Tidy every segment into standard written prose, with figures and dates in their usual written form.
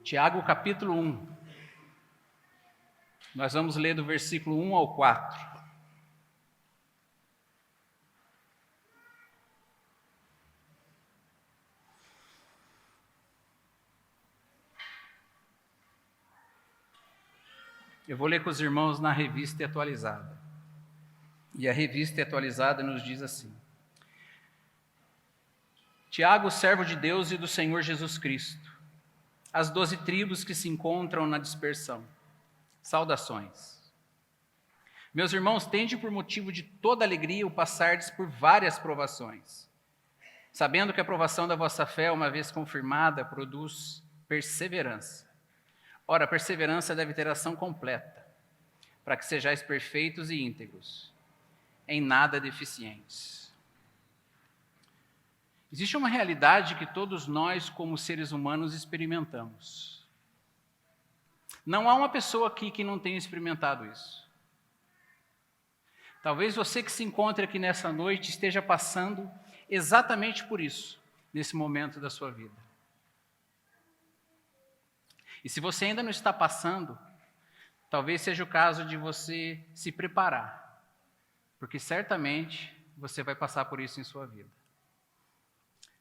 Tiago, capítulo 1. Nós vamos ler do versículo 1 ao 4. Eu vou ler com os irmãos na Revista Atualizada. E a Revista Atualizada nos diz assim: Tiago, servo de Deus e do Senhor Jesus Cristo, as 12 tribos que se encontram na dispersão, saudações. Meus irmãos, tende por motivo de toda alegria o passardes por várias provações, sabendo que a provação da vossa fé, uma vez confirmada, produz perseverança. Ora, a perseverança deve ter ação completa, para que sejais perfeitos e íntegros, em nada deficientes. Existe uma realidade que todos nós, como seres humanos, experimentamos. Não há uma pessoa aqui que não tenha experimentado isso. Talvez você que se encontre aqui nessa noite esteja passando exatamente por isso, nesse momento da sua vida. E se você ainda não está passando, talvez seja o caso de você se preparar, porque certamente você vai passar por isso em sua vida.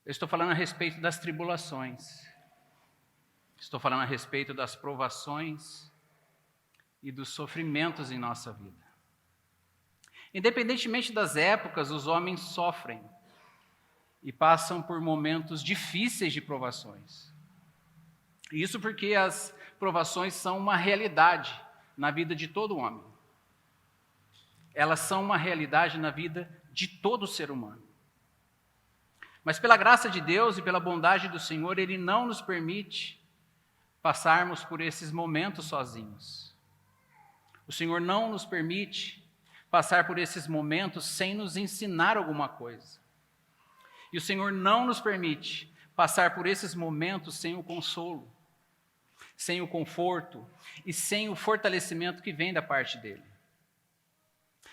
Eu estou falando a respeito das tribulações, estou falando a respeito das provações e dos sofrimentos em nossa vida. Independentemente das épocas, os homens sofrem e passam por momentos difíceis de provações. Isso porque as provações são uma realidade na vida de todo homem. Elas são uma realidade na vida de todo ser humano. Mas pela graça de Deus e pela bondade do Senhor, Ele não nos permite passarmos por esses momentos sozinhos. O Senhor não nos permite passar por esses momentos sem nos ensinar alguma coisa. E o Senhor não nos permite passar por esses momentos sem o consolo, sem o conforto e sem o fortalecimento que vem da parte dele.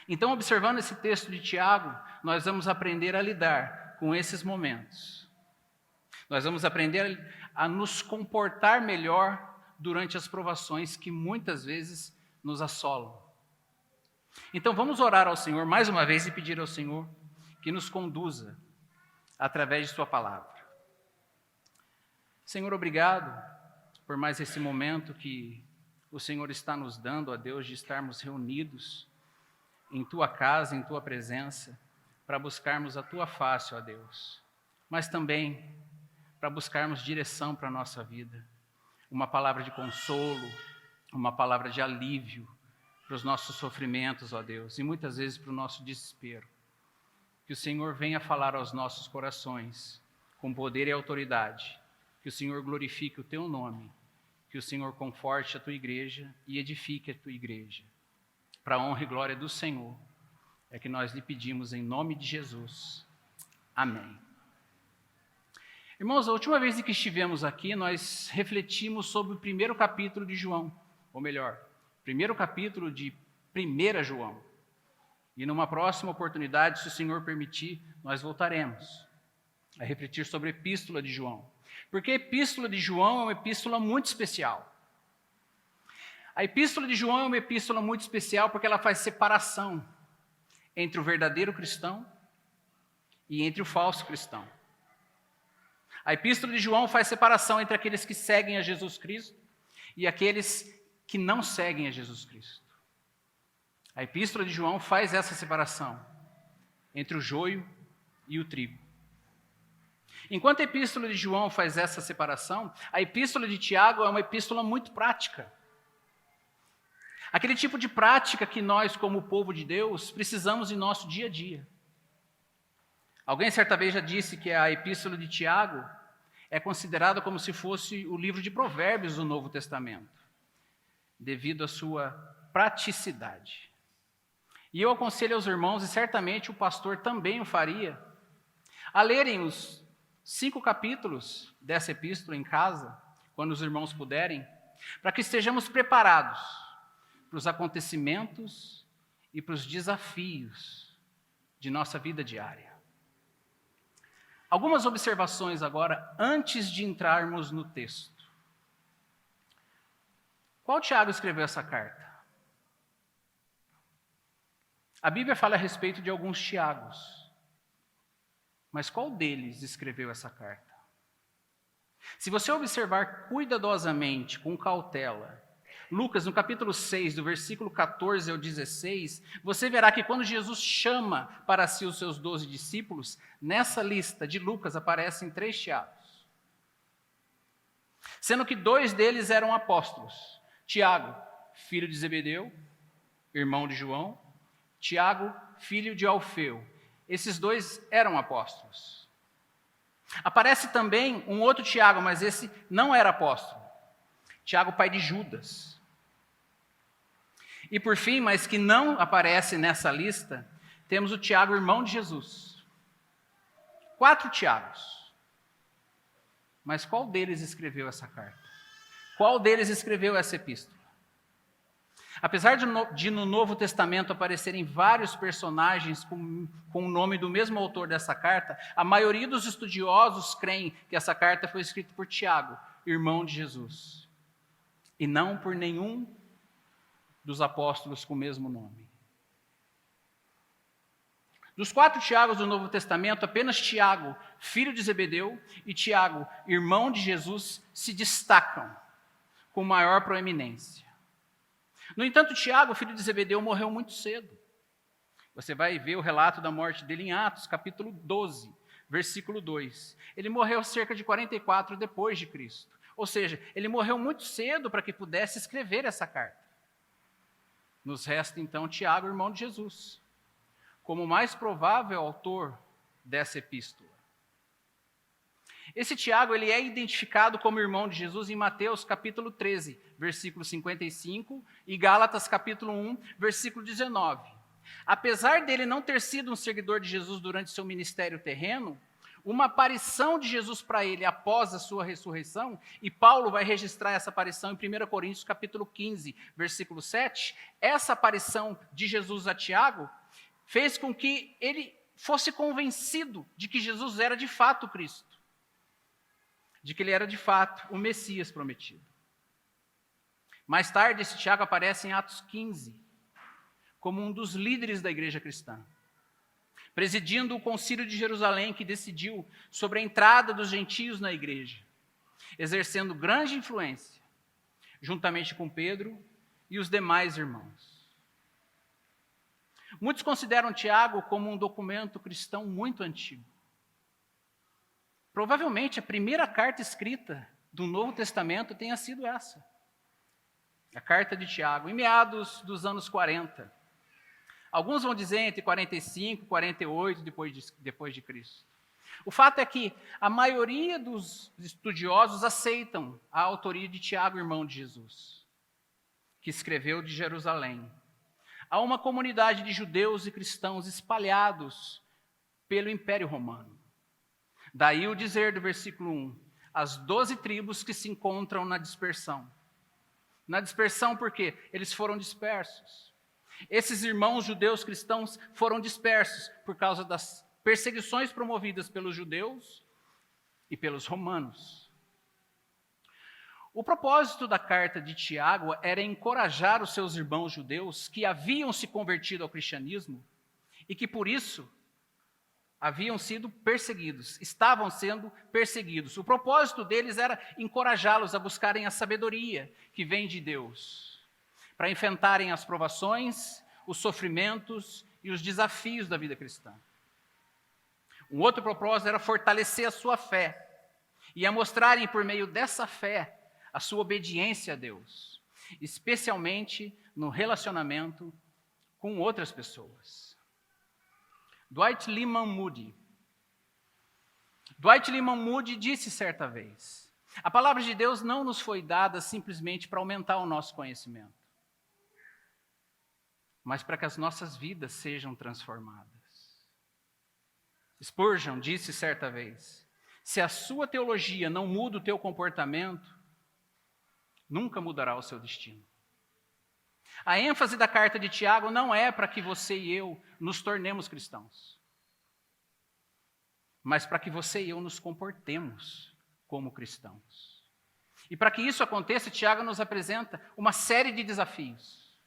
Então, observando esse texto de Tiago, nós vamos aprender a lidar com esses momentos. Nós vamos aprender a nos comportar melhor durante as provações que muitas vezes nos assolam. Então, vamos orar ao Senhor mais uma vez e pedir ao Senhor que nos conduza através de sua palavra. Senhor, obrigado por mais esse momento que o Senhor está nos dando, ó Deus, de estarmos reunidos em Tua casa, em Tua presença, para buscarmos a Tua face, ó Deus, mas também para buscarmos direção para a nossa vida, uma palavra de consolo, uma palavra de alívio para os nossos sofrimentos, ó Deus, e muitas vezes para o nosso desespero. Que o Senhor venha falar aos nossos corações com poder e autoridade, que o Senhor glorifique o Teu nome, que o Senhor conforte a Tua igreja e edifique a Tua igreja. Para a honra e glória do Senhor, é que nós lhe pedimos em nome de Jesus. Amém. Irmãos, a última vez que estivemos aqui, nós refletimos sobre o primeiro capítulo de João, ou melhor, primeiro capítulo de 1 João. E numa próxima oportunidade, se o Senhor permitir, nós voltaremos a refletir sobre a Epístola de João. Porque a Epístola de João é uma epístola muito especial. A Epístola de João é uma epístola muito especial porque ela faz separação entre o verdadeiro cristão e entre o falso cristão. A Epístola de João faz separação entre aqueles que seguem a Jesus Cristo e aqueles que não seguem a Jesus Cristo. A Epístola de João faz essa separação entre o joio e o trigo. Enquanto a Epístola de João faz essa separação, a Epístola de Tiago é uma epístola muito prática. Aquele tipo de prática que nós, como povo de Deus, precisamos em nosso dia a dia. Alguém certa vez já disse que a Epístola de Tiago é considerada como se fosse o livro de Provérbios do Novo Testamento, devido à sua praticidade. E eu aconselho aos irmãos, e certamente o pastor também o faria, a lerem os 5 capítulos dessa epístola em casa, quando os irmãos puderem, para que estejamos preparados para os acontecimentos e para os desafios de nossa vida diária. Algumas observações agora, antes de entrarmos no texto. Qual Tiago escreveu essa carta? A Bíblia fala a respeito de alguns Tiagos, mas qual deles escreveu essa carta? Se você observar cuidadosamente, com cautela, Lucas, no capítulo 6, do versículo 14 ao 16, você verá que quando Jesus chama para si os seus 12 discípulos, nessa lista de Lucas aparecem 3 Tiagos. Sendo que 2 deles eram apóstolos. Tiago, filho de Zebedeu, irmão de João. Tiago, filho de Alfeu. Esses 2 eram apóstolos. Aparece também um outro Tiago, mas esse não era apóstolo. Tiago, pai de Judas. E por fim, mas que não aparece nessa lista, temos o Tiago, irmão de Jesus. 4 Tiagos. Mas qual deles escreveu essa carta? Qual deles escreveu essa epístola? Apesar de no Novo Testamento aparecerem vários personagens com o nome do mesmo autor dessa carta, a maioria dos estudiosos creem que essa carta foi escrita por Tiago, irmão de Jesus, e não por nenhum dos apóstolos com o mesmo nome. Dos 4 Tiagos do Novo Testamento, apenas Tiago, filho de Zebedeu, e Tiago, irmão de Jesus, se destacam com maior proeminência. No entanto, Tiago, filho de Zebedeu, morreu muito cedo. Você vai ver o relato da morte dele em Atos, capítulo 12, versículo 2. Ele morreu cerca de 44 depois de Cristo. Ou seja, ele morreu muito cedo para que pudesse escrever essa carta. Nos resta, então, Tiago, irmão de Jesus, como o mais provável autor dessa epístola. Esse Tiago, ele é identificado como irmão de Jesus em Mateus capítulo 13, versículo 55, e Gálatas capítulo 1, versículo 19. Apesar dele não ter sido um seguidor de Jesus durante seu ministério terreno, uma aparição de Jesus para ele após a sua ressurreição, e Paulo vai registrar essa aparição em 1 Coríntios capítulo 15, versículo 7, essa aparição de Jesus a Tiago fez com que ele fosse convencido de que Jesus era de fato Cristo, de que ele era de fato o Messias prometido. Mais tarde, esse Tiago aparece em Atos 15, como um dos líderes da igreja cristã, presidindo o concílio de Jerusalém que decidiu sobre a entrada dos gentios na igreja, exercendo grande influência, juntamente com Pedro e os demais irmãos. Muitos consideram Tiago como um documento cristão muito antigo. Provavelmente a primeira carta escrita do Novo Testamento tenha sido essa, a carta de Tiago, em meados dos anos 40. Alguns vão dizer entre 45 e 48 depois de Cristo. O fato é que a maioria dos estudiosos aceitam a autoria de Tiago, irmão de Jesus, que escreveu de Jerusalém. Há uma comunidade de judeus e cristãos espalhados pelo Império Romano. Daí o dizer do versículo 1, as 12 tribos que se encontram na dispersão. Na dispersão porque eles foram dispersos. Esses irmãos judeus cristãos foram dispersos por causa das perseguições promovidas pelos judeus e pelos romanos. O propósito da carta de Tiago era encorajar os seus irmãos judeus que haviam se convertido ao cristianismo e que por isso haviam sido perseguidos, estavam sendo perseguidos. O propósito deles era encorajá-los a buscarem a sabedoria que vem de Deus, para enfrentarem as provações, os sofrimentos e os desafios da vida cristã. Um outro propósito era fortalecer a sua fé e a mostrarem por meio dessa fé a sua obediência a Deus, especialmente no relacionamento com outras pessoas. Dwight Lyman Moody disse certa vez, a palavra de Deus não nos foi dada simplesmente para aumentar o nosso conhecimento, mas para que as nossas vidas sejam transformadas. Spurgeon disse certa vez, se a sua teologia não muda o teu comportamento, nunca mudará o seu destino. A ênfase da carta de Tiago não é para que você e eu nos tornemos cristãos, mas para que você e eu nos comportemos como cristãos. E para que isso aconteça, Tiago nos apresenta uma série de desafios.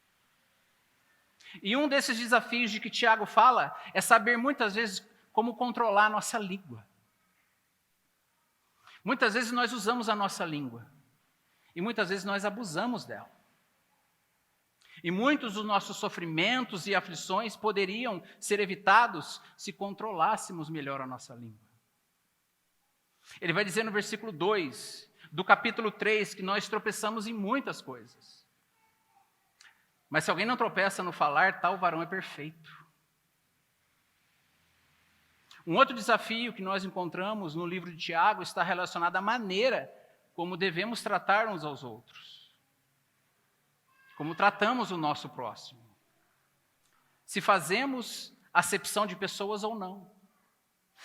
E um desses desafios de que Tiago fala é saber muitas vezes como controlar a nossa língua. Muitas vezes nós usamos a nossa língua e muitas vezes nós abusamos dela. E muitos dos nossos sofrimentos e aflições poderiam ser evitados se controlássemos melhor a nossa língua. Ele vai dizer no versículo 2 do capítulo 3 que nós tropeçamos em muitas coisas. Mas se alguém não tropeça no falar, tal varão é perfeito. Um outro desafio que nós encontramos no livro de Tiago está relacionado à maneira como devemos tratar uns aos outros. Como tratamos o nosso próximo. Se fazemos acepção de pessoas ou não.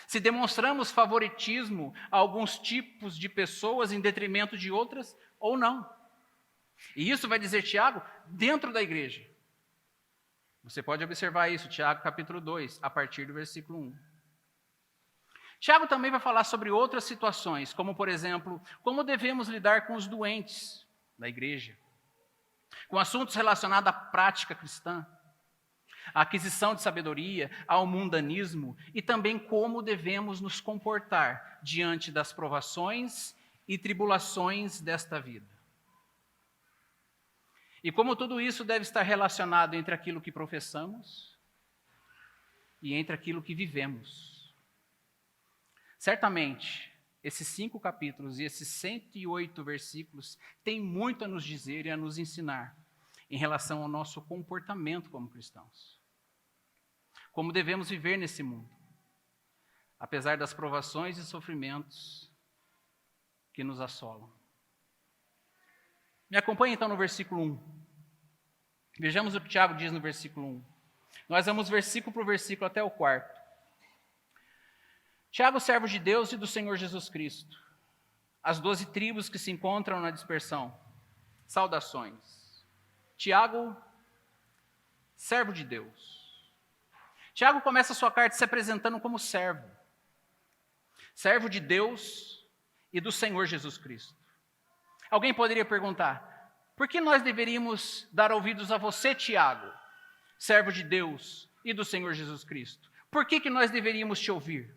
Se demonstramos favoritismo a alguns tipos de pessoas em detrimento de outras ou não. E isso vai dizer Tiago dentro da igreja. Você pode observar isso, Tiago capítulo 2, a partir do versículo 1. Tiago também vai falar sobre outras situações, como por exemplo, como devemos lidar com os doentes da igreja, com assuntos relacionados à prática cristã, à aquisição de sabedoria, ao mundanismo e também como devemos nos comportar diante das provações e tribulações desta vida. E como tudo isso deve estar relacionado entre aquilo que professamos e entre aquilo que vivemos. Certamente, esses 5 capítulos e esses 108 versículos têm muito a nos dizer e a nos ensinar em relação ao nosso comportamento como cristãos. Como devemos viver nesse mundo, apesar das provações e sofrimentos que nos assolam. Me acompanhe então no versículo 1. Vejamos o que Tiago diz no versículo 1. Nós vamos versículo por versículo até o 4. Tiago, servo de Deus e do Senhor Jesus Cristo, as 12 tribos que se encontram na dispersão, saudações. Tiago, servo de Deus. Tiago começa a sua carta se apresentando como servo. Servo de Deus e do Senhor Jesus Cristo. Alguém poderia perguntar, por que nós deveríamos dar ouvidos a você, Tiago, servo de Deus e do Senhor Jesus Cristo? Por que nós deveríamos te ouvir?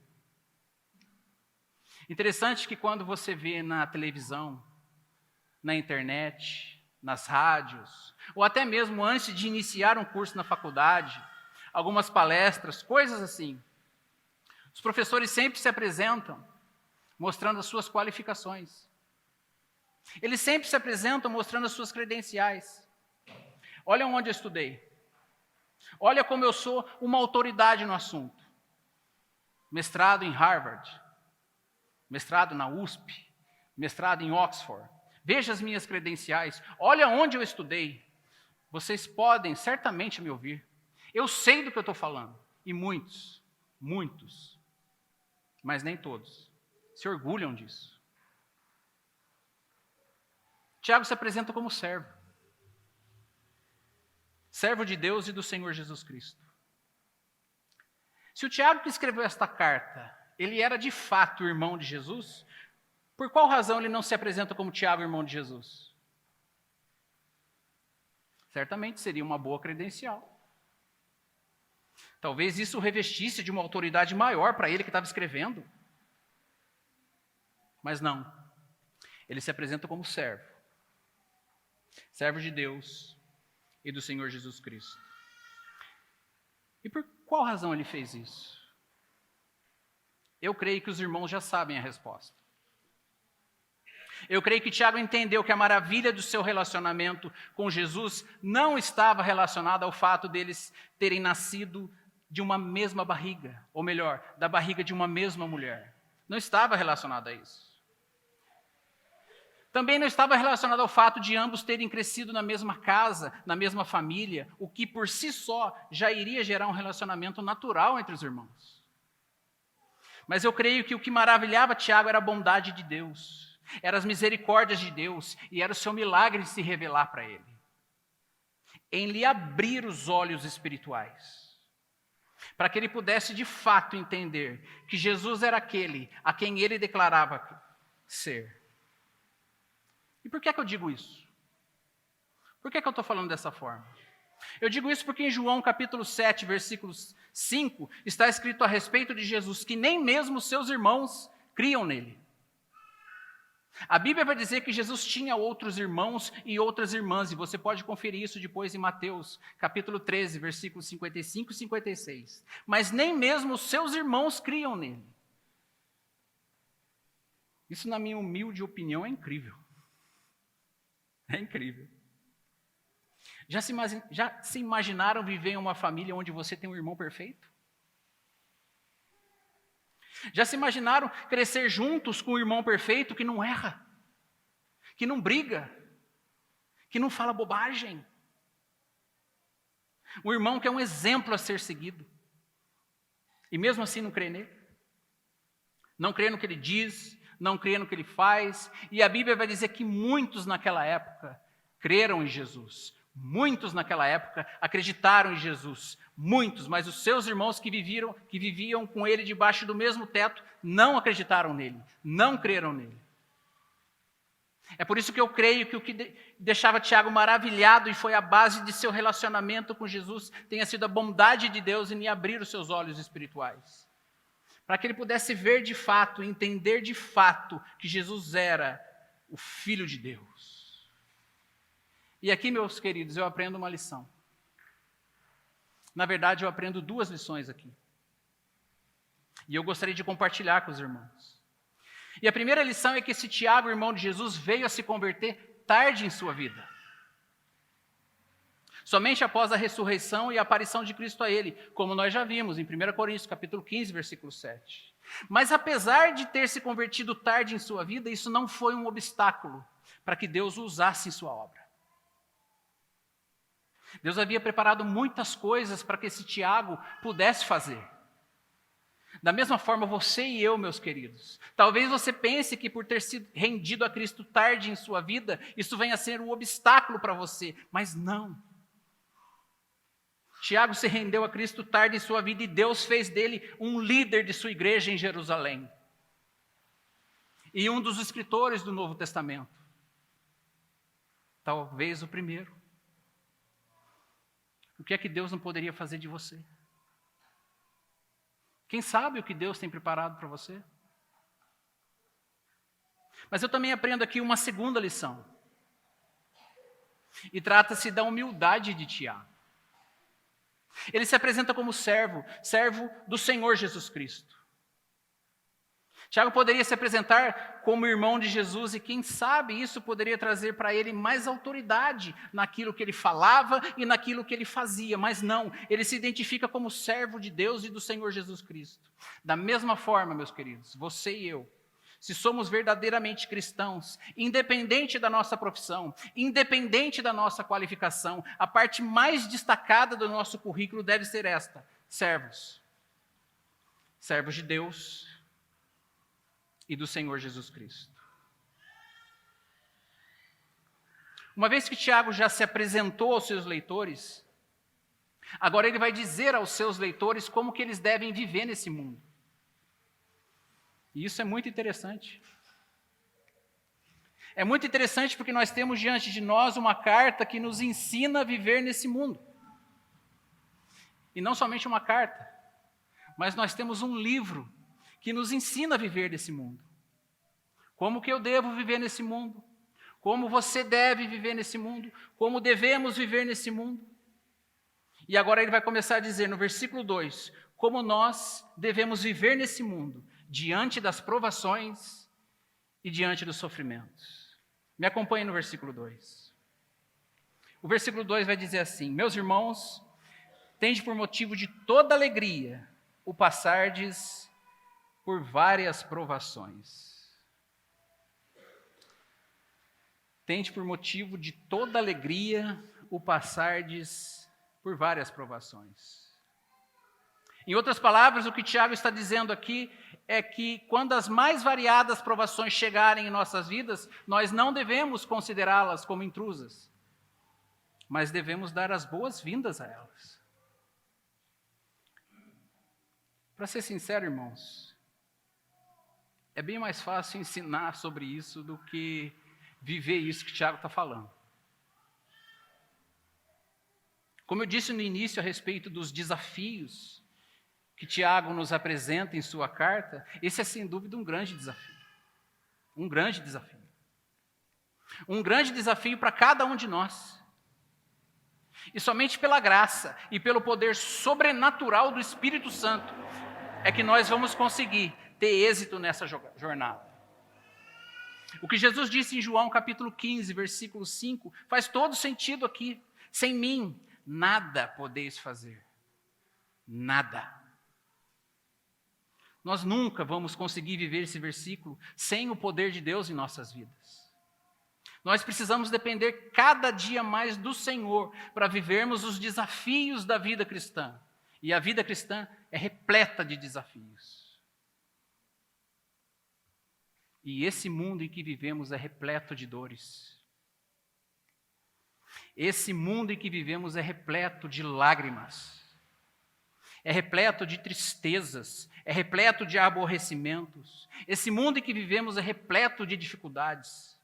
Interessante que quando você vê na televisão, na internet, nas rádios, ou até mesmo antes de iniciar um curso na faculdade, algumas palestras, coisas assim, os professores sempre se apresentam mostrando as suas qualificações. Eles sempre se apresentam mostrando as suas credenciais. Olha onde eu estudei. Olha como eu sou uma autoridade no assunto. Mestrado em Harvard. Mestrado na USP. Mestrado em Oxford. Veja as minhas credenciais. Olha onde eu estudei. Vocês podem certamente me ouvir. Eu sei do que eu estou falando. E muitos, mas nem todos, se orgulham disso. Tiago se apresenta como servo. Servo de Deus e do Senhor Jesus Cristo. Se o Tiago que escreveu esta carta, ele era de fato irmão de Jesus, por qual razão ele não se apresenta como Tiago, irmão de Jesus? Certamente seria uma boa credencial. Talvez isso o revestisse de uma autoridade maior para ele que estava escrevendo. Mas não. Ele se apresenta como servo. Servo de Deus e do Senhor Jesus Cristo. E por qual razão ele fez isso? Eu creio que os irmãos já sabem a resposta. Eu creio que Tiago entendeu que a maravilha do seu relacionamento com Jesus não estava relacionada ao fato deles terem nascido de uma mesma barriga, ou melhor, da barriga de uma mesma mulher. Não estava relacionado a isso. Também não estava relacionado ao fato de ambos terem crescido na mesma casa, na mesma família, o que por si só já iria gerar um relacionamento natural entre os irmãos. Mas eu creio que o que maravilhava Tiago era a bondade de Deus, eram as misericórdias de Deus e era o seu milagre de se revelar para ele. Em lhe abrir os olhos espirituais, para que ele pudesse de fato entender que Jesus era aquele a quem ele declarava ser. E por que é que eu digo isso? Por que é que eu estou falando dessa forma? Eu digo isso porque em João capítulo 7, versículo 5, está escrito a respeito de Jesus que nem mesmo seus irmãos criam nele. A Bíblia vai dizer que Jesus tinha outros irmãos e outras irmãs, e você pode conferir isso depois em Mateus, capítulo 13, versículos 55 e 56. Mas nem mesmo os seus irmãos criam nele. Isso, na minha humilde opinião, é incrível. É incrível. Já se imaginaram viver em uma família onde você tem um irmão perfeito? Já se imaginaram crescer juntos com um irmão perfeito que não erra, que não briga, que não fala bobagem? Um irmão que é um exemplo a ser seguido. E mesmo assim não crê nele. Não crê no que ele diz, não crê no que ele faz. E a Bíblia vai dizer que muitos naquela época creram em Jesus. Muitos naquela época acreditaram em Jesus. Muitos, mas os seus irmãos que viviam com ele debaixo do mesmo teto, não acreditaram nele, não creram nele. É por isso que eu creio que o que deixava Tiago maravilhado e foi a base de seu relacionamento com Jesus tenha sido a bondade de Deus em abrir os seus olhos espirituais. Para que ele pudesse ver de fato, entender de fato que Jesus era o Filho de Deus. E aqui, meus queridos, eu aprendo uma lição. Na verdade, eu aprendo duas lições aqui. E eu gostaria de compartilhar com os irmãos. E a primeira lição é que esse Tiago, irmão de Jesus, veio a se converter tarde em sua vida. Somente após a ressurreição e a aparição de Cristo a ele, como nós já vimos em 1 Coríntios, capítulo 15, versículo 7. Mas apesar de ter se convertido tarde em sua vida, isso não foi um obstáculo para que Deus o usasse em sua obra. Deus havia preparado muitas coisas para que esse Tiago pudesse fazer. Da mesma forma, você e eu, meus queridos, talvez você pense que por ter sido rendido a Cristo tarde em sua vida, isso venha a ser um obstáculo para você, mas não. Tiago se rendeu a Cristo tarde em sua vida e Deus fez dele um líder de sua igreja em Jerusalém. E um dos escritores do Novo Testamento. Talvez o primeiro. O que é que Deus não poderia fazer de você? Quem sabe o que Deus tem preparado para você? Mas eu também aprendo aqui uma segunda lição. E trata-se da humildade de Tiago. Ele se apresenta como servo do Senhor Jesus Cristo. Tiago poderia se apresentar como irmão de Jesus e quem sabe isso poderia trazer para ele mais autoridade naquilo que ele falava e naquilo que ele fazia, mas não, ele se identifica como servo de Deus e do Senhor Jesus Cristo. Da mesma forma, meus queridos, você e eu, se somos verdadeiramente cristãos, independente da nossa profissão, independente da nossa qualificação, a parte mais destacada do nosso currículo deve ser esta: servos. Servos de Deus e do Senhor Jesus Cristo. Uma vez que Tiago já se apresentou aos seus leitores, agora ele vai dizer aos seus leitores como que eles devem viver nesse mundo. E isso é muito interessante. É muito interessante porque nós temos diante de nós uma carta que nos ensina a viver nesse mundo. E não somente uma carta, mas nós temos um livro que nos ensina a viver nesse mundo. Como que eu devo viver nesse mundo? Como você deve viver nesse mundo? Como devemos viver nesse mundo? E agora ele vai começar a dizer no versículo 2, como nós devemos viver nesse mundo, diante das provações e diante dos sofrimentos. Me acompanhe no versículo 2. O versículo 2 vai dizer assim: meus irmãos, tende por motivo de toda alegria o passardes por várias provações. Tende por motivo de toda alegria o passardes por várias provações. Em outras palavras, o que Tiago está dizendo aqui é que quando as mais variadas provações chegarem em nossas vidas, nós não devemos considerá-las como intrusas, mas devemos dar as boas-vindas a elas. Para ser sincero, irmãos, é bem mais fácil ensinar sobre isso do que viver isso que Tiago está falando. Como eu disse no início a respeito dos desafios que Tiago nos apresenta em sua carta, esse é sem dúvida um grande desafio. Um grande desafio. Um grande desafio para cada um de nós. E somente pela graça e pelo poder sobrenatural do Espírito Santo é que nós vamos conseguir ter êxito nessa jornada. O que Jesus disse em João capítulo 15, versículo 5, faz todo sentido aqui. Sem mim, nada podeis fazer. Nada. Nós nunca vamos conseguir viver esse versículo sem o poder de Deus em nossas vidas. Nós precisamos depender cada dia mais do Senhor para vivermos os desafios da vida cristã. E a vida cristã é repleta de desafios. E esse mundo em que vivemos é repleto de dores. Esse mundo em que vivemos é repleto de lágrimas. É repleto de tristezas. É repleto de aborrecimentos. Esse mundo em que vivemos é repleto de dificuldades,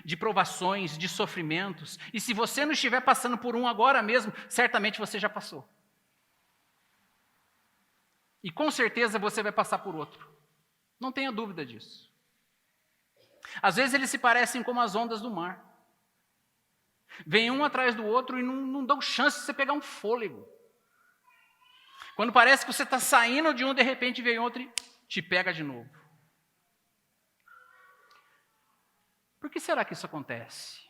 de provações, de sofrimentos. E se você não estiver passando por um agora mesmo, certamente você já passou. E com certeza você vai passar por outro. Não tenha dúvida disso. Às vezes eles se parecem como as ondas do mar. Vem um atrás do outro e não dão chance de você pegar um fôlego. Quando parece que você está saindo de um, de repente vem outro e te pega de novo. Por que será que isso acontece?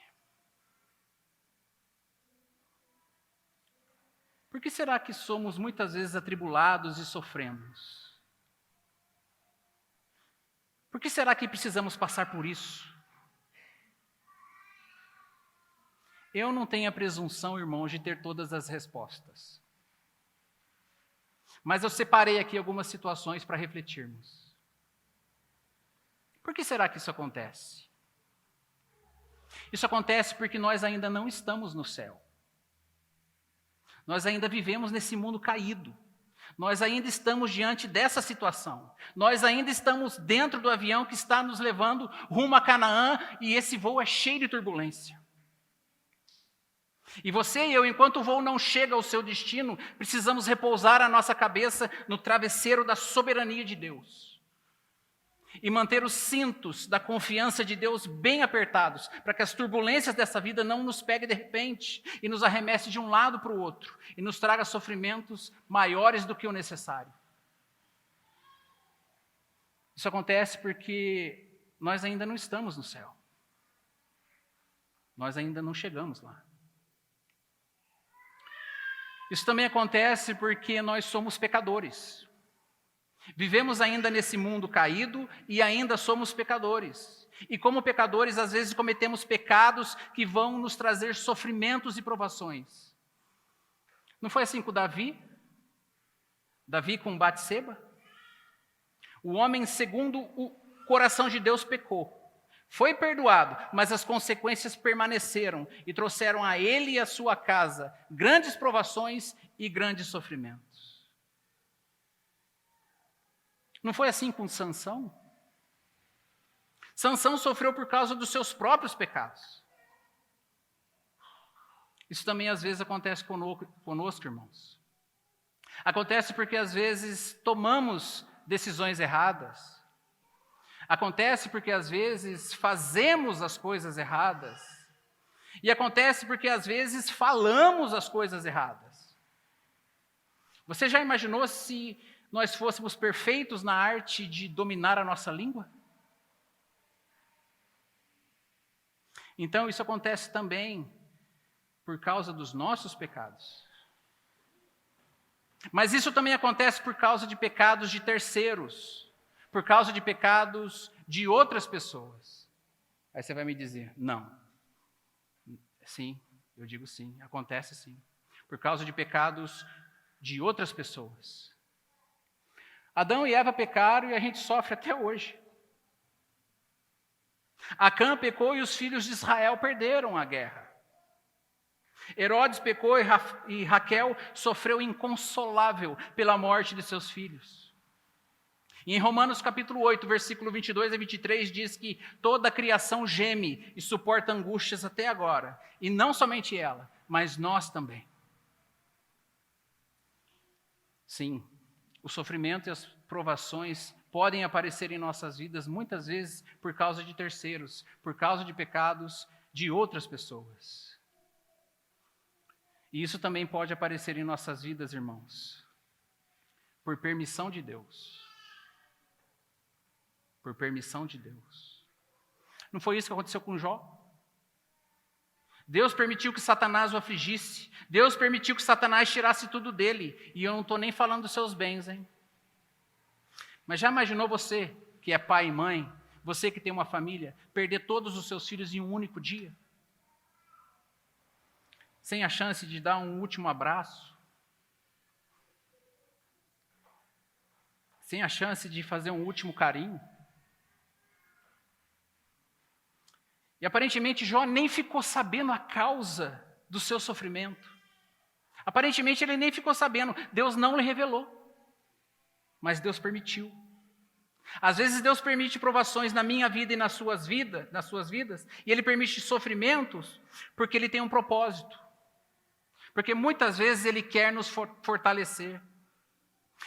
Por que será que somos muitas vezes atribulados e sofremos? Por que será que precisamos passar por isso? Eu não tenho a presunção, irmãos, de ter todas as respostas. Mas eu separei aqui algumas situações para refletirmos. Por que será que isso acontece? Isso acontece porque nós ainda não estamos no céu. Nós ainda vivemos nesse mundo caído. Nós ainda estamos diante dessa situação. Nós ainda estamos dentro do avião que está nos levando rumo a Canaã e esse voo é cheio de turbulência. E você e eu, enquanto o voo não chega ao seu destino, precisamos repousar a nossa cabeça no travesseiro da soberania de Deus. E manter os cintos da confiança de Deus bem apertados, para que as turbulências dessa vida não nos peguem de repente e nos arremesse de um lado para o outro e nos traga sofrimentos maiores do que o necessário. Isso acontece porque nós ainda não estamos no céu. Nós ainda não chegamos lá. Isso também acontece porque nós somos pecadores. Vivemos ainda nesse mundo caído e ainda somos pecadores. E como pecadores, às vezes cometemos pecados que vão nos trazer sofrimentos e provações. Não foi assim com Davi? Davi com Batseba? O homem segundo o coração de Deus pecou. Foi perdoado, mas as consequências permaneceram e trouxeram a ele e a sua casa grandes provações e grandes sofrimentos. Não foi assim com Sansão? Sansão sofreu por causa dos seus próprios pecados. Isso também às vezes acontece conosco, irmãos. Acontece porque às vezes tomamos decisões erradas. Acontece porque às vezes fazemos as coisas erradas. E acontece porque às vezes falamos as coisas erradas. Você já imaginou se nós fôssemos perfeitos na arte de dominar a nossa língua? Então isso acontece também por causa dos nossos pecados. Mas isso também acontece por causa de pecados de terceiros. Por causa de pecados de outras pessoas. Aí você vai me dizer, não. Sim, eu digo sim, acontece sim. Por causa de pecados de outras pessoas. Adão e Eva pecaram e a gente sofre até hoje. Acã pecou e os filhos de Israel perderam a guerra. Herodes pecou e Raquel sofreu inconsolável pela morte de seus filhos. E em Romanos capítulo 8, versículo 22 a 23, diz que toda a criação geme e suporta angústias até agora. E não somente ela, mas nós também. Sim, o sofrimento e as provações podem aparecer em nossas vidas muitas vezes por causa de terceiros, por causa de pecados de outras pessoas. E isso também pode aparecer em nossas vidas, irmãos, por permissão de Deus. Por permissão de Deus. Não foi isso que aconteceu com Jó? Deus permitiu que Satanás o afligisse. Deus permitiu que Satanás tirasse tudo dele. E eu não estou nem falando dos seus bens, hein? Mas já imaginou você, que é pai e mãe, você que tem uma família, perder todos os seus filhos em um único dia? Sem a chance de dar um último abraço? Sem a chance de fazer um último carinho? E aparentemente Jó nem ficou sabendo a causa do seu sofrimento. Aparentemente ele nem ficou sabendo. Deus não lhe revelou. Mas Deus permitiu. Às vezes Deus permite provações na minha vida e nas suas vidas, e Ele permite sofrimentos porque Ele tem um propósito. Porque muitas vezes Ele quer nos fortalecer.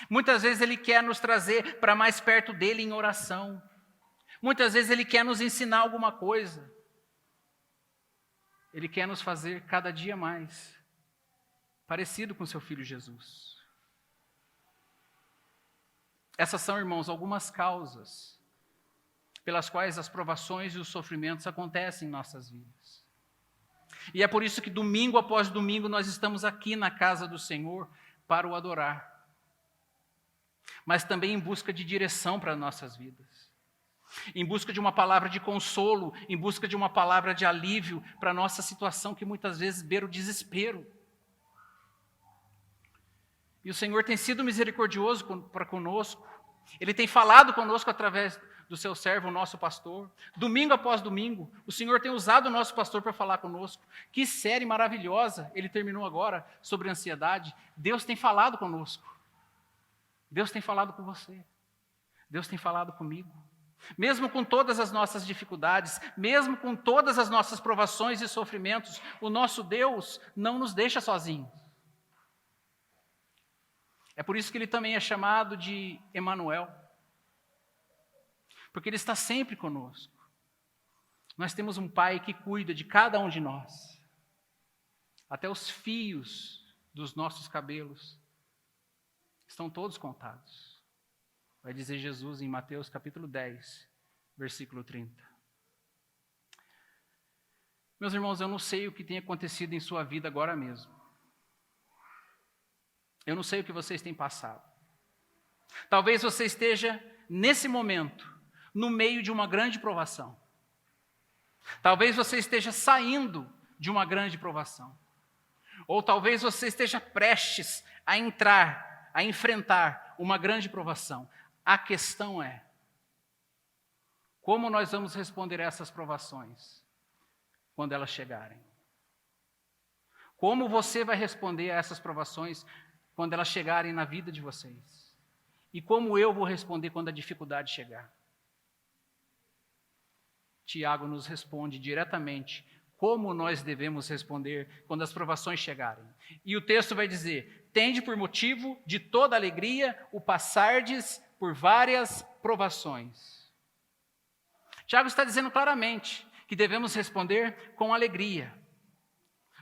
Muitas vezes Ele quer nos trazer para mais perto dEle em oração. Muitas vezes Ele quer nos ensinar alguma coisa. Ele quer nos fazer cada dia mais parecido com seu Filho Jesus. Essas são, irmãos, algumas causas pelas quais as provações e os sofrimentos acontecem em nossas vidas. E é por isso que domingo após domingo nós estamos aqui na casa do Senhor para o adorar. Mas também em busca de direção para nossas vidas. Em busca de uma palavra de consolo, em busca de uma palavra de alívio para a nossa situação que muitas vezes beira o desespero. E o Senhor tem sido misericordioso para conosco. Ele tem falado conosco através do seu servo, o nosso pastor. Domingo após domingo, o Senhor tem usado o nosso pastor para falar conosco. Que série maravilhosa ele terminou agora sobre ansiedade. Deus tem falado conosco. Deus tem falado com você. Deus tem falado comigo. Mesmo com todas as nossas dificuldades, mesmo com todas as nossas provações e sofrimentos, o nosso Deus não nos deixa sozinhos. É por isso que Ele também é chamado de Emanuel. Porque Ele está sempre conosco. Nós temos um Pai que cuida de cada um de nós. Até os fios dos nossos cabelos estão todos contados. Vai dizer Jesus em Mateus capítulo 10, versículo 30. Meus irmãos, eu não sei o que tem acontecido em sua vida agora mesmo. Eu não sei o que vocês têm passado. Talvez você esteja, nesse momento, no meio de uma grande provação. Talvez você esteja saindo de uma grande provação. Ou talvez você esteja prestes a enfrentar uma grande provação. A questão é, como nós vamos responder a essas provações quando elas chegarem? Como você vai responder a essas provações quando elas chegarem na vida de vocês? E como eu vou responder quando a dificuldade chegar? Tiago nos responde diretamente como nós devemos responder quando as provações chegarem. E o texto vai dizer: tende por motivo de toda alegria o passardes por várias provações. Tiago está dizendo claramente que devemos responder com alegria.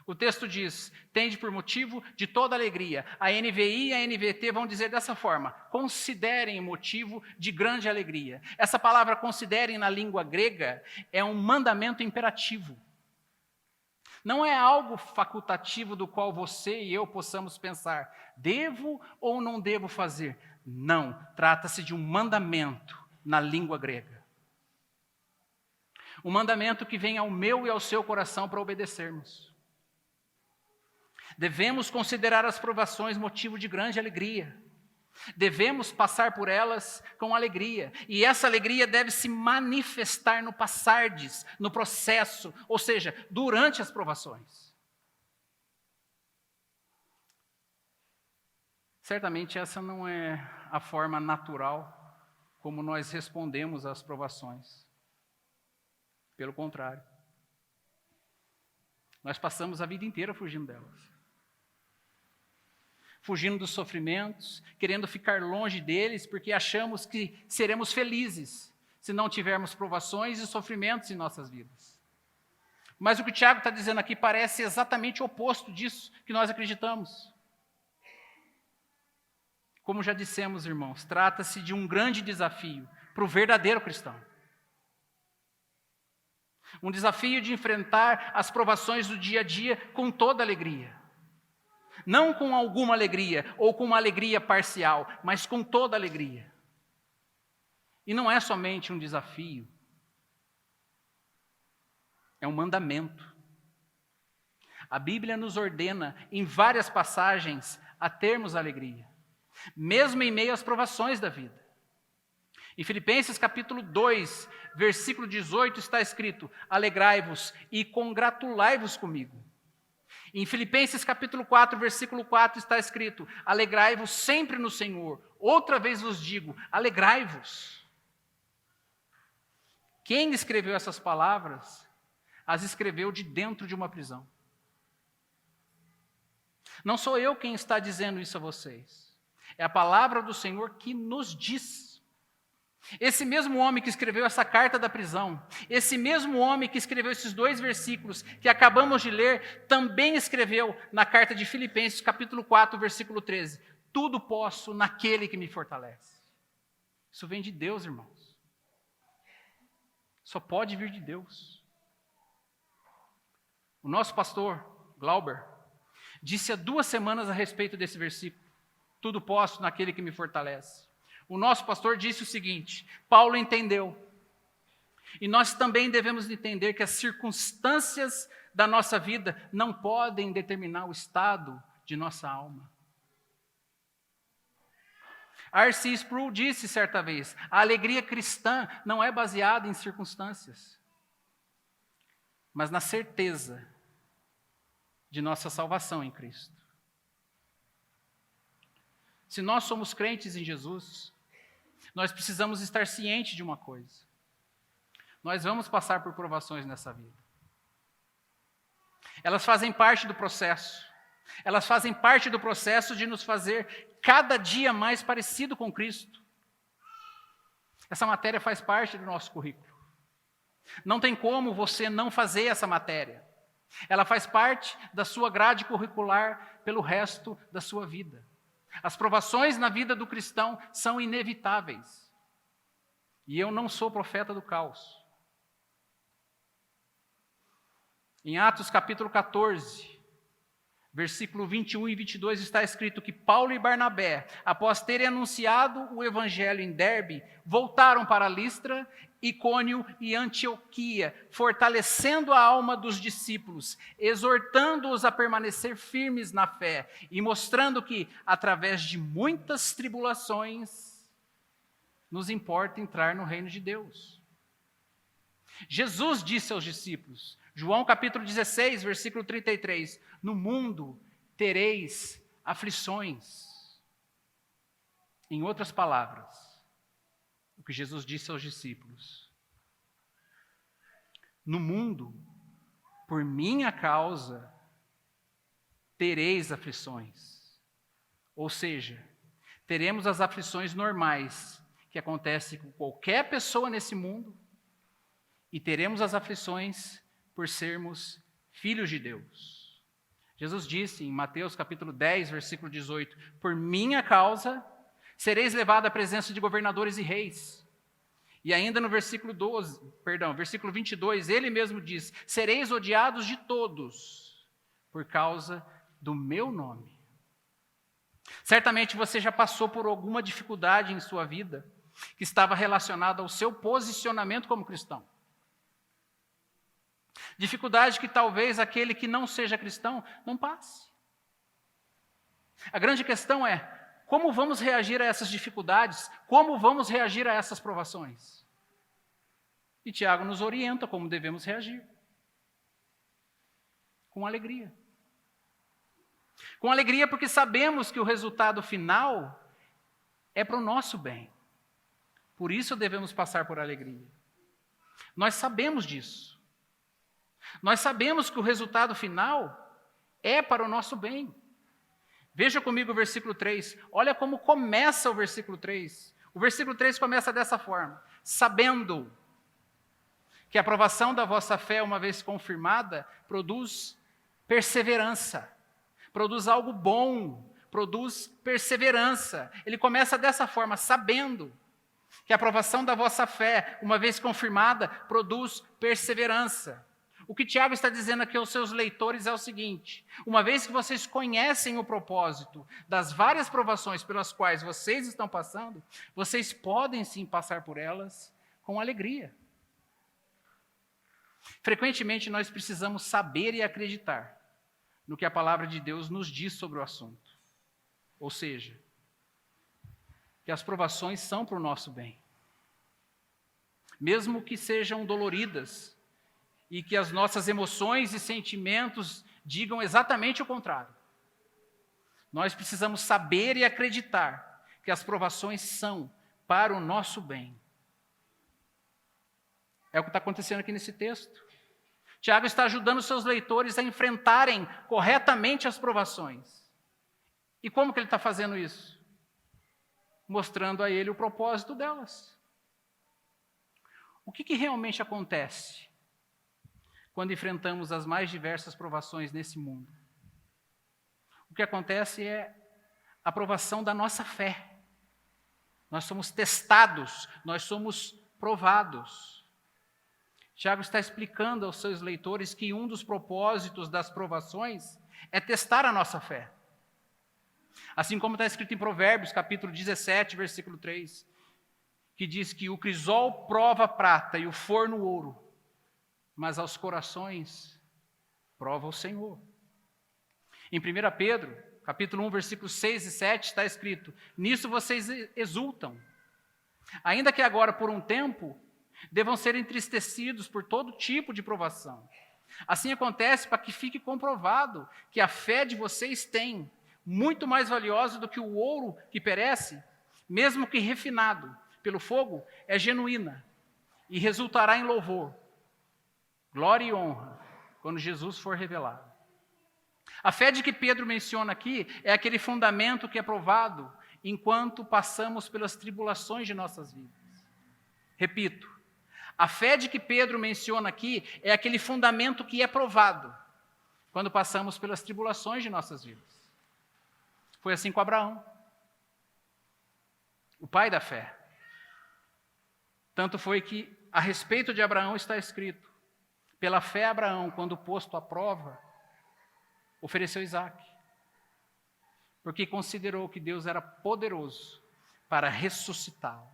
O texto diz: tende por motivo de toda alegria. A NVI e a NVT vão dizer dessa forma: considerem motivo de grande alegria. Essa palavra considerem na língua grega é um mandamento imperativo. Não é algo facultativo do qual você e eu possamos pensar, devo ou não devo fazer. Não, trata-se de um mandamento na língua grega. Um mandamento que vem ao meu e ao seu coração para obedecermos. Devemos considerar as provações motivo de grande alegria. Devemos passar por elas com alegria. E essa alegria deve se manifestar no passardes, no processo, ou seja, durante as provações. Certamente essa não é a forma natural como nós respondemos às provações. Pelo contrário. Nós passamos a vida inteira fugindo delas. Fugindo dos sofrimentos, querendo ficar longe deles, porque achamos que seremos felizes se não tivermos provações e sofrimentos em nossas vidas. Mas o que o Tiago está dizendo aqui parece exatamente o oposto disso que nós acreditamos. Como já dissemos, irmãos, trata-se de um grande desafio para o verdadeiro cristão. Um desafio de enfrentar as provações do dia a dia com toda alegria. Não com alguma alegria ou com uma alegria parcial, mas com toda alegria. E não é somente um desafio, é um mandamento. A Bíblia nos ordena em várias passagens a termos alegria, mesmo em meio às provações da vida. Em Filipenses capítulo 2, versículo 18 está escrito: alegrai-vos e congratulai-vos comigo. Em Filipenses capítulo 4, versículo 4 está escrito: alegrai-vos sempre no Senhor. Outra vez vos digo, alegrai-vos. Quem escreveu essas palavras, as escreveu de dentro de uma prisão. Não sou eu quem está dizendo isso a vocês. É a palavra do Senhor que nos diz. Esse mesmo homem que escreveu essa carta da prisão, esse mesmo homem que escreveu esses 2 versículos que acabamos de ler, também escreveu na carta de Filipenses, capítulo 4, versículo 13: tudo posso naquele que me fortalece. Isso vem de Deus, irmãos. Só pode vir de Deus. O nosso pastor, Glauber, disse há 2 semanas a respeito desse versículo: tudo posso naquele que me fortalece. O nosso pastor disse o seguinte: Paulo entendeu. E nós também devemos entender que as circunstâncias da nossa vida não podem determinar o estado de nossa alma. R.C. Sproul disse certa vez: a alegria cristã não é baseada em circunstâncias, mas na certeza de nossa salvação em Cristo. Se nós somos crentes em Jesus, nós precisamos estar cientes de uma coisa: nós vamos passar por provações nessa vida. Elas fazem parte do processo. Elas fazem parte do processo de nos fazer cada dia mais parecido com Cristo. Essa matéria faz parte do nosso currículo. Não tem como você não fazer essa matéria. Ela faz parte da sua grade curricular pelo resto da sua vida. As provações na vida do cristão são inevitáveis. E eu não sou profeta do caos. Em Atos capítulo 14, versículo 21 e 22 está escrito que Paulo e Barnabé, após terem anunciado o evangelho em Derbe, voltaram para Listra, Icônio e Antioquia, fortalecendo a alma dos discípulos, exortando-os a permanecer firmes na fé e mostrando que, através de muitas tribulações, nos importa entrar no reino de Deus. Jesus disse aos discípulos, João capítulo 16, versículo 33, no mundo tereis aflições. Em outras palavras, o que Jesus disse aos discípulos: no mundo, por minha causa, tereis aflições. Ou seja, teremos as aflições normais que acontecem com qualquer pessoa nesse mundo, e teremos as aflições por sermos filhos de Deus. Jesus disse em Mateus capítulo 10, versículo 18, por minha causa sereis levados à presença de governadores e reis. E ainda no versículo 22, ele mesmo diz, sereis odiados de todos por causa do meu nome. Certamente você já passou por alguma dificuldade em sua vida que estava relacionada ao seu posicionamento como cristão. Dificuldade que talvez aquele que não seja cristão não passe. A grande questão é, como vamos reagir a essas dificuldades? Como vamos reagir a essas provações? E Tiago nos orienta como devemos reagir. Com alegria. Com alegria porque sabemos que o resultado final é para o nosso bem. Por isso devemos passar por alegria. Nós sabemos disso. Nós sabemos que o resultado final é para o nosso bem. Veja comigo o versículo 3. Olha como começa o versículo 3. O versículo 3 começa dessa forma: sabendo que a aprovação da vossa fé, uma vez confirmada, produz perseverança, produz algo bom, produz perseverança. Ele começa dessa forma: sabendo que a aprovação da vossa fé, uma vez confirmada, produz perseverança. O que Tiago está dizendo aqui aos seus leitores é o seguinte: uma vez que vocês conhecem o propósito das várias provações pelas quais vocês estão passando, vocês podem sim passar por elas com alegria. Frequentemente nós precisamos saber e acreditar no que a palavra de Deus nos diz sobre o assunto. Ou seja, que as provações são para o nosso bem. Mesmo que sejam doloridas e que as nossas emoções e sentimentos digam exatamente o contrário. Nós precisamos saber e acreditar que as provações são para o nosso bem. É o que está acontecendo aqui nesse texto. Tiago está ajudando seus leitores a enfrentarem corretamente as provações. E como que ele está fazendo isso? Mostrando a ele o propósito delas. O que realmente acontece quando enfrentamos as mais diversas provações nesse mundo? O que acontece é a provação da nossa fé. Nós somos testados, nós somos provados. Tiago está explicando aos seus leitores que um dos propósitos das provações é testar a nossa fé. Assim como está escrito em Provérbios, capítulo 17, versículo 3, que diz que o crisol prova a prata e o forno o ouro, mas aos corações prova o Senhor. Em 1 Pedro, capítulo 1, versículos 6 e 7, está escrito: nisso vocês exultam, ainda que agora, por um tempo, devam ser entristecidos por todo tipo de provação. Assim acontece para que fique comprovado que a fé de vocês tem, muito mais valiosa do que o ouro que perece, mesmo que refinado pelo fogo, é genuína e resultará em louvor, glória e honra quando Jesus for revelado. A fé de que Pedro menciona aqui é aquele fundamento que é provado enquanto passamos pelas tribulações de nossas vidas. Repito, a fé de que Pedro menciona aqui é aquele fundamento que é provado quando passamos pelas tribulações de nossas vidas. Foi assim com Abraão, o pai da fé. Tanto foi que, a respeito de Abraão, está escrito: pela fé, Abraão, quando posto à prova, ofereceu Isaque, porque considerou que Deus era poderoso para ressuscitá-lo.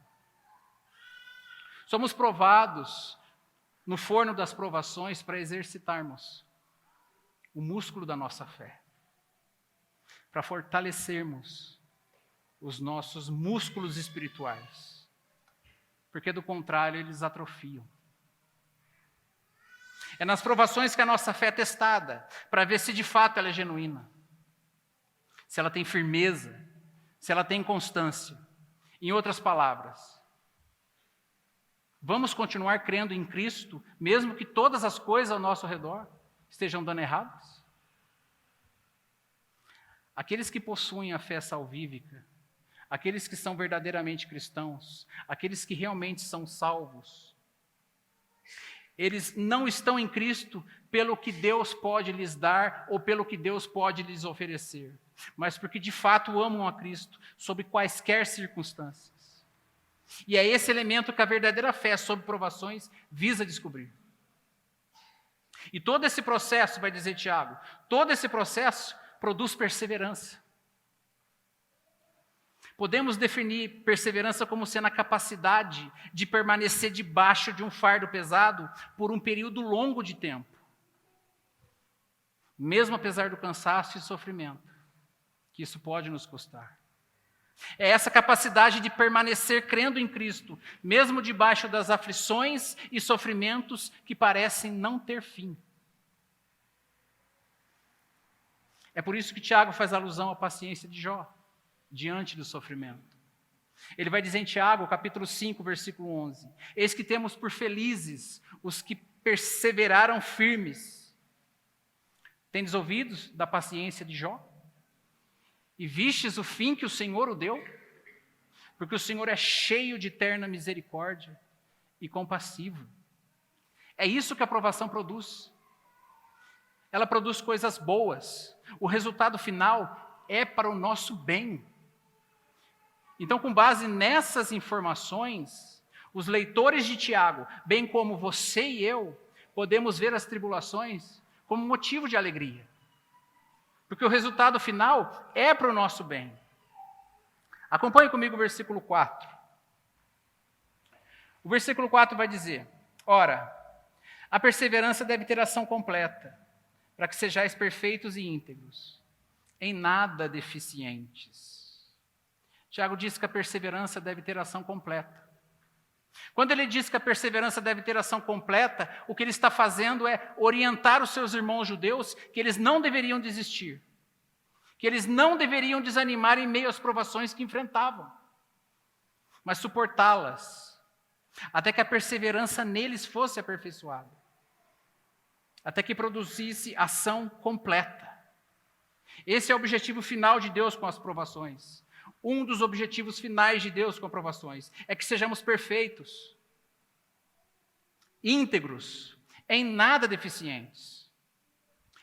Somos provados no forno das provações para exercitarmos o músculo da nossa fé, para fortalecermos os nossos músculos espirituais, porque do contrário eles atrofiam. É nas provações que a nossa fé é testada, para ver se de fato ela é genuína, se ela tem firmeza, se ela tem constância. Em outras palavras, vamos continuar crendo em Cristo, mesmo que todas as coisas ao nosso redor estejam dando erradas? Aqueles que possuem a fé salvífica, aqueles que são verdadeiramente cristãos, aqueles que realmente são salvos, eles não estão em Cristo pelo que Deus pode lhes dar ou pelo que Deus pode lhes oferecer, mas porque de fato amam a Cristo sob quaisquer circunstâncias. E é esse elemento que a verdadeira fé sob provações visa descobrir. E todo esse processo, vai dizer Tiago, todo esse processo produz perseverança. Podemos definir perseverança como sendo a capacidade de permanecer debaixo de um fardo pesado por um período longo de tempo, mesmo apesar do cansaço e sofrimento que isso pode nos custar. É essa capacidade de permanecer crendo em Cristo, mesmo debaixo das aflições e sofrimentos que parecem não ter fim. É por isso que Tiago faz alusão à paciência de Jó, diante do sofrimento. Ele vai dizer em Tiago, capítulo 5, versículo 11: eis que temos por felizes os que perseveraram firmes. Tendes ouvidos da paciência de Jó? E vistes o fim que o Senhor o deu? Porque o Senhor é cheio de terna misericórdia e compassivo. É isso que a provação produz. Ela produz coisas boas. O resultado final é para o nosso bem. Então, com base nessas informações, os leitores de Tiago, bem como você e eu, podemos ver as tribulações como motivo de alegria. Porque o resultado final é para o nosso bem. Acompanhe comigo o versículo 4. O versículo 4 vai dizer: ora, a perseverança deve ter ação completa, para que sejais perfeitos e íntegros, em nada deficientes. Tiago diz que a perseverança deve ter ação completa. Quando ele diz que a perseverança deve ter ação completa, o que ele está fazendo é orientar os seus irmãos judeus que eles não deveriam desistir, que eles não deveriam desanimar em meio às provações que enfrentavam, mas suportá-las, até que a perseverança neles fosse aperfeiçoada, até que produzisse ação completa. Esse é o objetivo final de Deus com as provações. Um dos objetivos finais de Deus com provações é que sejamos perfeitos, íntegros, em nada deficientes.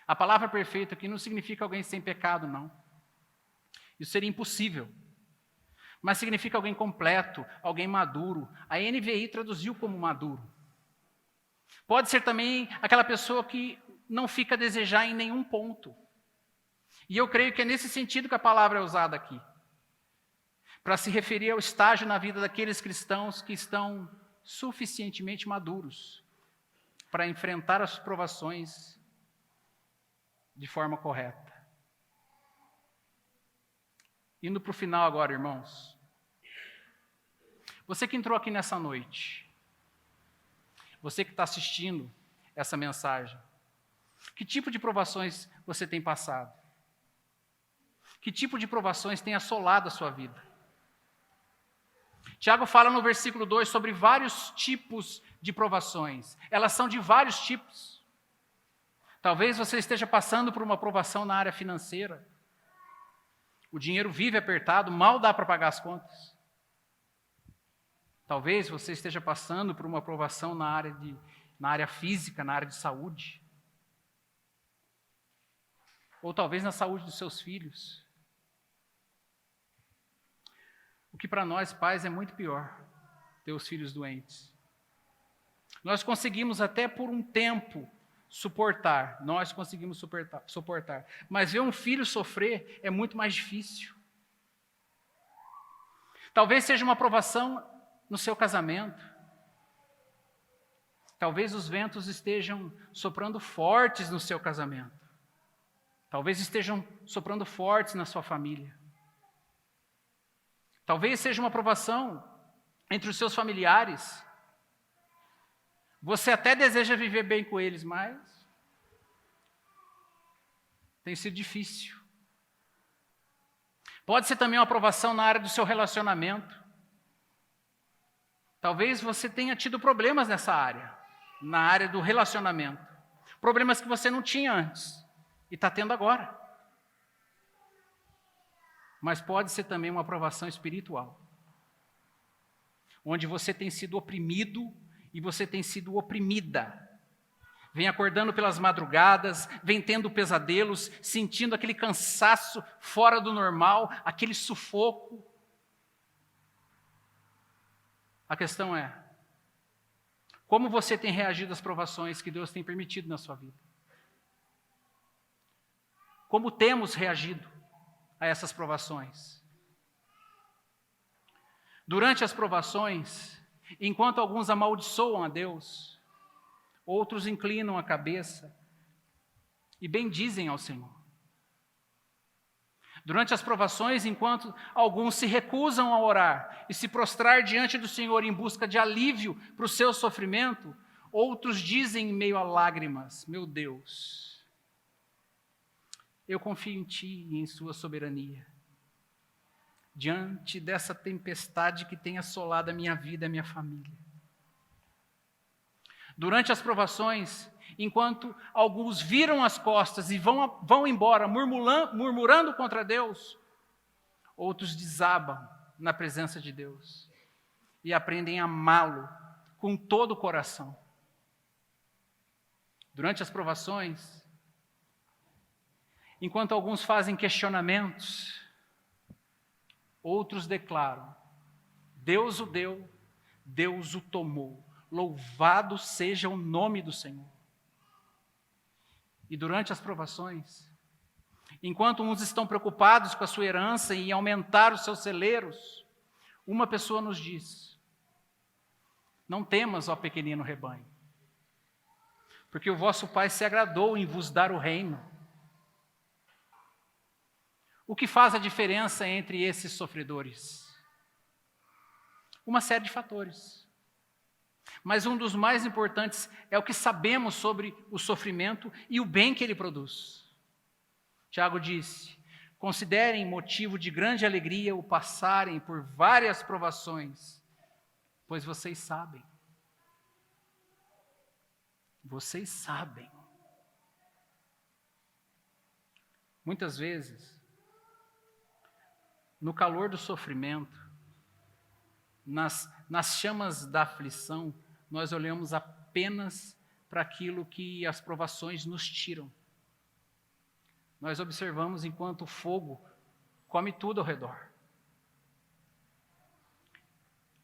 A palavra perfeito aqui não significa alguém sem pecado, não. Isso seria impossível. Mas significa alguém completo, alguém maduro. A NVI traduziu como maduro. Pode ser também aquela pessoa que não fica a desejar em nenhum ponto. E eu creio que é nesse sentido que a palavra é usada aqui, para se referir ao estágio na vida daqueles cristãos que estão suficientemente maduros para enfrentar as provações de forma correta. Indo para o final agora, irmãos. Você que entrou aqui nessa noite, você que está assistindo essa mensagem, que tipo de provações você tem passado? Que tipo de provações tem assolado a sua vida? Tiago fala no versículo 2 sobre vários tipos de provações. Elas são de vários tipos. Talvez você esteja passando por uma provação na área financeira. O dinheiro vive apertado, mal dá para pagar as contas. Talvez você esteja passando por uma provação na área física, na área de saúde. Ou talvez na saúde dos seus filhos. O que para nós, pais, é muito pior, ter os filhos doentes. Nós conseguimos até por um tempo suportar, mas ver um filho sofrer é muito mais difícil. Talvez seja uma provação no seu casamento. Talvez os ventos estejam soprando fortes no seu casamento. Talvez estejam soprando fortes na sua família. Talvez seja uma provação entre os seus familiares. Você até deseja viver bem com eles, mas tem sido difícil. Pode ser também uma provação na área do seu relacionamento. Talvez você tenha tido problemas nessa área, na área do relacionamento. Problemas que você não tinha antes e está tendo agora. Mas pode ser também uma provação espiritual, onde você tem sido oprimido e você tem sido oprimida. Vem acordando pelas madrugadas, vem tendo pesadelos, sentindo aquele cansaço fora do normal, aquele sufoco. A questão é, como você tem reagido às provações que Deus tem permitido na sua vida? Como temos reagido a essas provações? Durante as provações, enquanto alguns amaldiçoam a Deus, outros inclinam a cabeça e bendizem ao Senhor. Durante as provações, enquanto alguns se recusam a orar e se prostrar diante do Senhor em busca de alívio para o seu sofrimento, outros dizem em meio a lágrimas: meu Deus, eu confio em Ti e em Sua soberania. diante dessa tempestade que tem assolado a minha vida e a minha família. Durante as provações, enquanto alguns viram as costas e vão embora murmurando contra Deus, outros desabam na presença de Deus e aprendem a amá-lo com todo o coração. Durante as provações, enquanto alguns fazem questionamentos, outros declaram: Deus o deu, Deus o tomou, louvado seja o nome do Senhor. E durante as provações, enquanto uns estão preocupados com a sua herança e em aumentar os seus celeiros, uma pessoa nos diz: não temas, ó pequenino rebanho, porque o vosso Pai se agradou em vos dar o reino. O que faz a diferença entre esses sofredores? Uma série de fatores. Mas um dos mais importantes é o que sabemos sobre o sofrimento e o bem que ele produz. Tiago disse: considerem motivo de grande alegria o passarem por várias provações, pois vocês sabem. Vocês sabem. Muitas vezes, no calor do sofrimento, nas chamas da aflição, nós olhamos apenas para aquilo que as provações nos tiram. Nós observamos enquanto o fogo come tudo ao redor.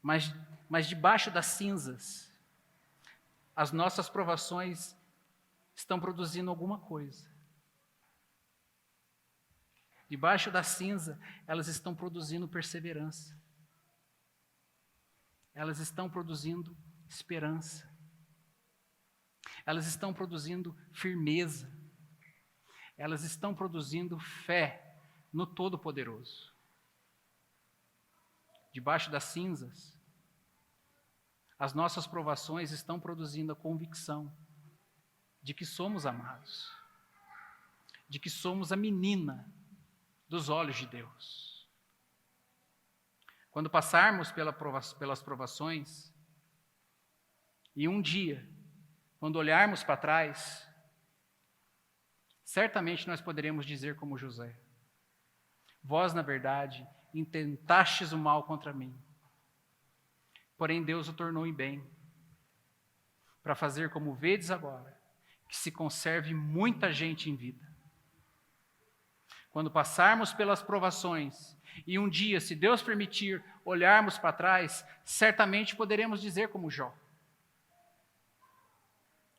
Mas debaixo das cinzas, as nossas provações estão produzindo alguma coisa. Debaixo da cinza, elas estão produzindo perseverança. Elas estão produzindo esperança. Elas estão produzindo firmeza. Elas estão produzindo fé no Todo-Poderoso. Debaixo das cinzas, as nossas provações estão produzindo a convicção de que somos amados, de que somos a menina dos olhos de Deus. Quando passarmos pelas provações, e um dia, quando olharmos para trás, certamente nós poderemos dizer como José: vós, na verdade, intentastes o mal contra mim, porém Deus o tornou em bem, para fazer como vedes agora, que se conserve muita gente em vida. Quando passarmos pelas provações, e um dia, se Deus permitir, olharmos para trás, certamente poderemos dizer como Jó: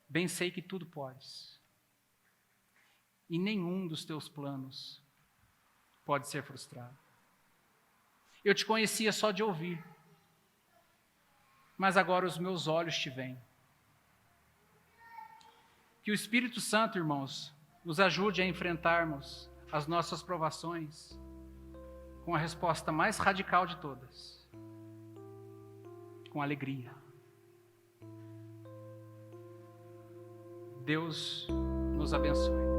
bem sei que tudo podes, e nenhum dos teus planos pode ser frustrado. Eu te conhecia só de ouvir, mas agora os meus olhos te veem. Que o Espírito Santo, irmãos, nos ajude a enfrentarmos as nossas provações com a resposta mais radical de todas: com alegria. Deus nos abençoe.